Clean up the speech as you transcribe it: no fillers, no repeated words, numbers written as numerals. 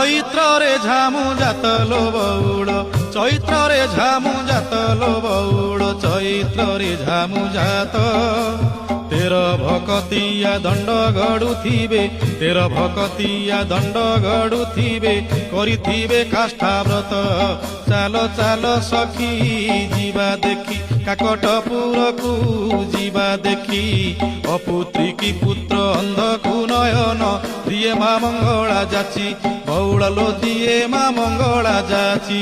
ଚୈତ୍ରରେ ଝାମୁ ଜାତଲୋ ବଉଳ ଚୈତ୍ରରେ ଝାମୁ ଜାତଲୋ ବଉଳ ଚୈତ୍ରରେ ଝାମୁ ଜାତ ତେର ଭକତିଆ ଦଣ୍ଡ ଗଡୁଥିବେ ତେର ଭକତିଆ ଦଣ୍ଡ ଗଡୁଥିବେ କରିଥିବେ କାଷ୍ଠାବ୍ରତ ଚାଲ ଚାଲ ସଖୀ ଯିବା ଦେଖି କାକଟପୁରକୁ ଯିବା ଦେଖି ଅପୁତ୍ରୀ କି ପୁତ୍ର ଅନ୍ଧକୁ ନୟନ ଦିଏ ମା ମଙ୍ଗଳା ଯାଚି ବଉଳ ଲୋ ଦିଏ ମା ମଙ୍ଗଳା ଯାଚି।